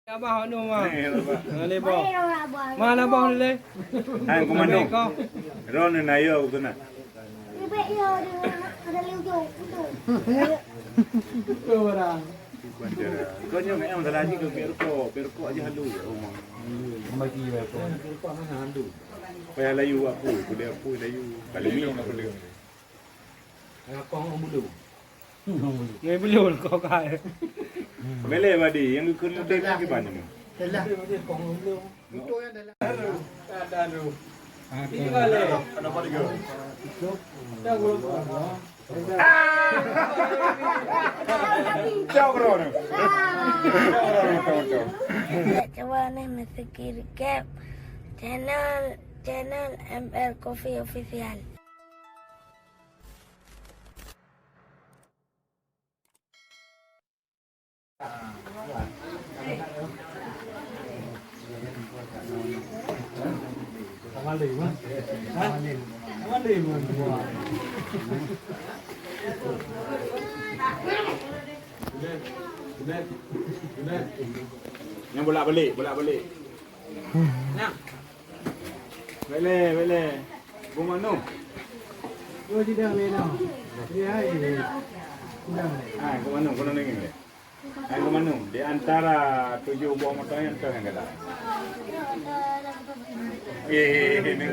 Abah anu mah. Lebo. Mana abah le? Hai komando. Ron na yo kuna. Ibe yo ada liu jo itu. Orang. Kau nyoba yang salah ni kau berko aja halu ya omong. Bagi berko. Berko mana handu. Paya layu aku, kuda aku layu. Kalau ni nak beli. Kong ông bulu. Người bulu kau kai. Mele badi yang kena dek lagi banyak ni. Telah. Kong ông bulu. Itu yang dah. Dah lu. Ini kali. Kenapa dia? Dah gulu. Jauh kerana. Coba nih mesti kiri cap channel ML Coffee Official. Yang bolak balik. Nah. Bele. Bumanu. Dua tidak lena. Dia ini. Ah, kumanu ni. Kumanu di antara 7 buah motor yang tu yang kata. Ini.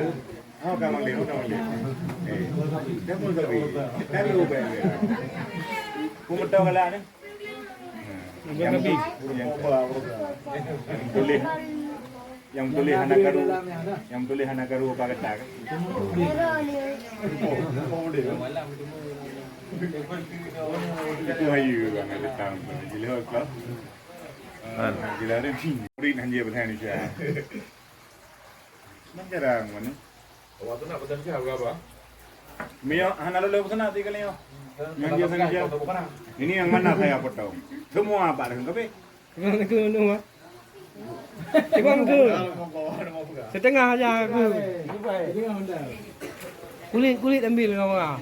Oh, kamu lihat. Dah pun tapi. Dari ubah. Kumutau kalah ni. Yang tulis anak karu apa kata kan? Itu ayu bang ada tahun gila kau. Gila ada puri nanti bertanya ni saya. Macam mana? Waktu nak pesan siapa apa? Mio, hana lo pesan nanti kali yo. Yang dia sengaja. Ini yang mana saya potong? Semua apa dengan kape? Kena ke nu ah. Cuma ke. Setengah aja aku. Kulit ambil kau ah.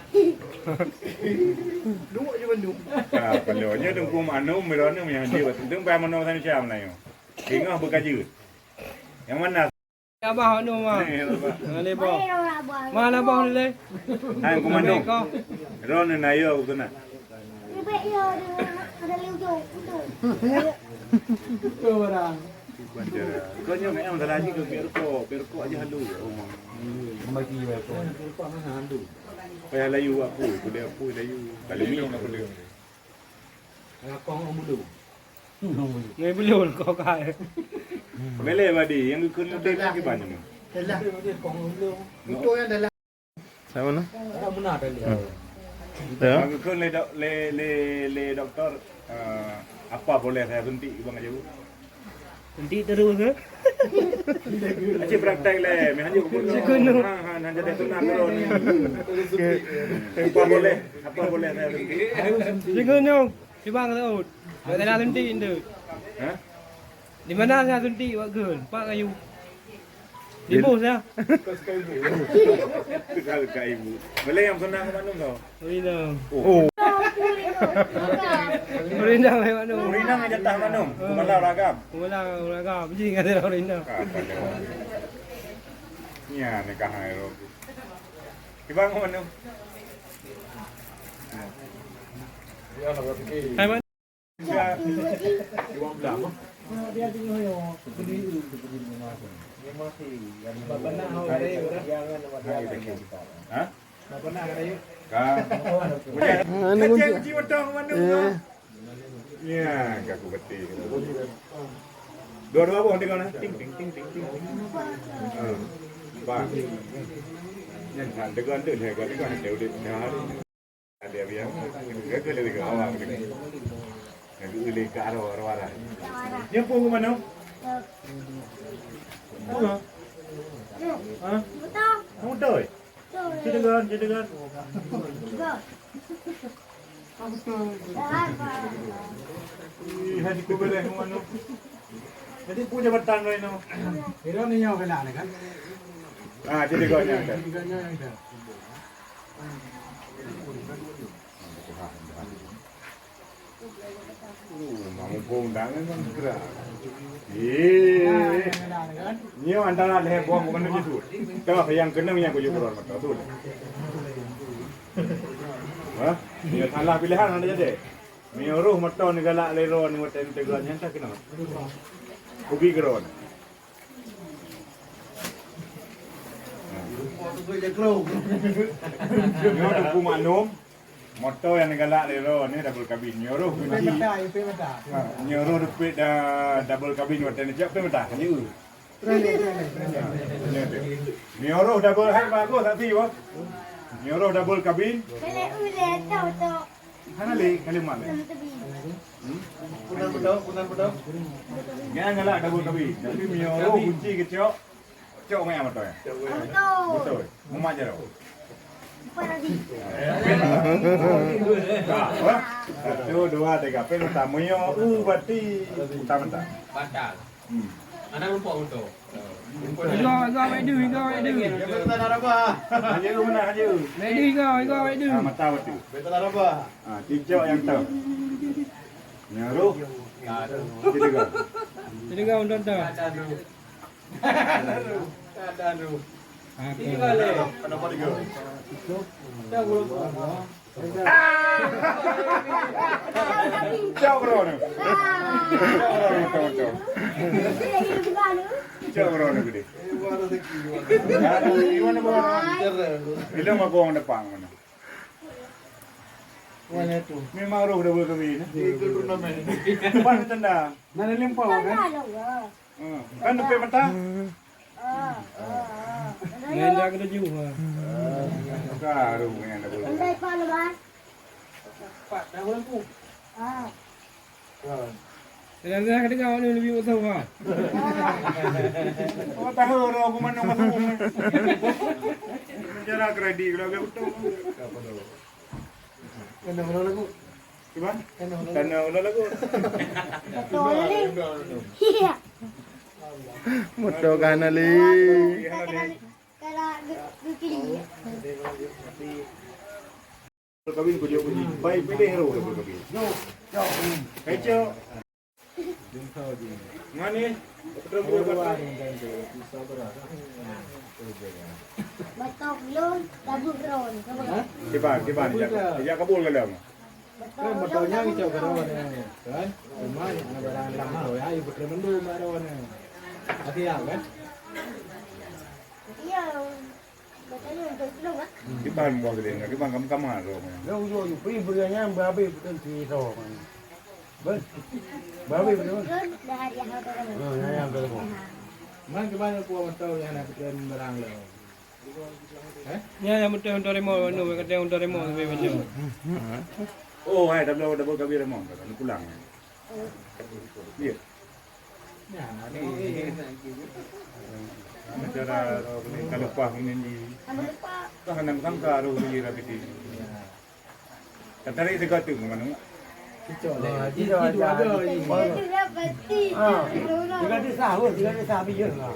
Dua je bandu. Ah, pelunya tunggu manu merana yang dia betul bayar manu sana siapa nak yo. Tengah berkaji. Yang mana? Abah anu mah. Lebo. Mana abah le? Hai komando. Ron na yo kuna. Ibe yo ada liu jo itu. Orang. Kau nyoba yang salah ni kau berko aja halu ya omong. Bagi berko. Berko mana handu. Paya layu aku, kuda aku layu. Kalau ni nak beli. Kong ông bulu. Người bulu kau kai. Mele badi yang kena dek lagi banyak ni. Telah. Kong ông bulu. Itu yang dah. Saya mana? Ada mana ada dia. Aku kena le doktor apa boleh saya suntik bang aja bu? Suntik terus ke? Aje praktek le, meh hanya kumpul. Hanya ada tunang kalau ni. Apa boleh saya suntik? Jangan nyong. Di bang tahu. Ada nak suntik itu. Hah? Di mana saya suntik Pak Gun? Pak kayu. Di bos ya. Kalau kau ibu, boleh yang senang ke mana kau? Rindang. Oh. Rindang lewat tu. Rindang aja tak mana? Malah ragam. Ragam. Jing ada rindang. Ya, nikah ayo. Ibang ke mana? Ya nak pergi. Hai man. Iwan berapa? Dia tinggal yo. Beli rumah. Bapak nak hari jangan Hah? Bapak nak hari. Kah? Kecil jiwa dong mana? Ya, kaku betul. Dua-dua boleh kau nak? Ting. Bah. Yang ada kau ada saya kau ada udah ada biang. Kau ada dekat awak ni. Yang uli ke arah. Yang pun mana? Hah? Mudah. Cedegan. Hadi ko boleh mana? Jadi punya batang lain no. Hero ni nyaw kena kan? Ah, cedegannya. Cedegannya ada. mampu undangan kan gerak. Nyo antara leher buang bukan itu. Tahu yang kena yang kuju keluar mata tu. Wah, dia salah pilihan anda jadi. Miuruh mata ni galak lero ni mata integral nyata kena. Ubi keron. Nyo tu kumanum. Moto yang galak lero ni double cabin nyuruh kunci. Nyuruh rupit double cabin mata ni jap mata kan you. Nyuruh double hai bagus tapi wah. Nyuruh double cabin. Kele ulet tau. Mana le kali mana? Punan betul. Yang galak double cabin. Tapi nyuruh kunci kecok. Cok mai mata ya. Betul. Mama jaro. Satu, dua, tiga. Pen utama yo, berarti utama tak? Batal. Anak lupa untuk. Go wait do. Betul apa? Hanya mana hanya. Ready go wait do. Mata berarti. Betul apa? Cicok yang tahu. Nyaruh. Jadi kan. Jadi go untuk tu. Aduh. Ini Kenapa tiga? Cok bro ni. Cok bro ni gede. Iwan apa? Bila mau kau depan mana? Mana tu? Memang roh dah berkebin. Ikut turnamen. Depan tenda. Mana lempau kan? Kan depan mata. Main dah kena jauh. Karu yang ada boleh. Andai pa naman. Pak, dah lampu. Dah kena kau ni lebih usah ha. Oh tahu roh aku mana masuk. Jara kredit kalau aku betul. Kena mana lagu? Gimana? Tanah ulah lagu. Betul ni. Iya. Moto kanali. Kalau dipilih. Berkabin ku dia puji. Baik pilih hero dah berkabin. Kecil. Mana? Betul betul. Betul belum. Labu ground. Kiban. Ya kabul ke dalam. Kan betulnya hijau keron kan? Cuma yang barang lama loh ya, ibu termendu baron. Hati ya kan? Iya. Betulnya untuk belum ah. Kiban buat gede. Kiban kamu kamar roh. Yo pergi berianya babi betul ciro. Ben. Babi betul. Dah hari yang ada. Oh, ya betul. Mana kemana ku tahu yang nak betul barang lo. Ya betul untuk remote nu kata untuk remote lebih macam. Oh, hai double kabin remon kan pulang. Iya. Ya, Cara kalau pah ini kan nam sangka roh ni rapi. Kata ni dekat tu mana? cicok le. Cicok ada. Itu dah pasti. Dia kata sahur, dia kata sabi je lah.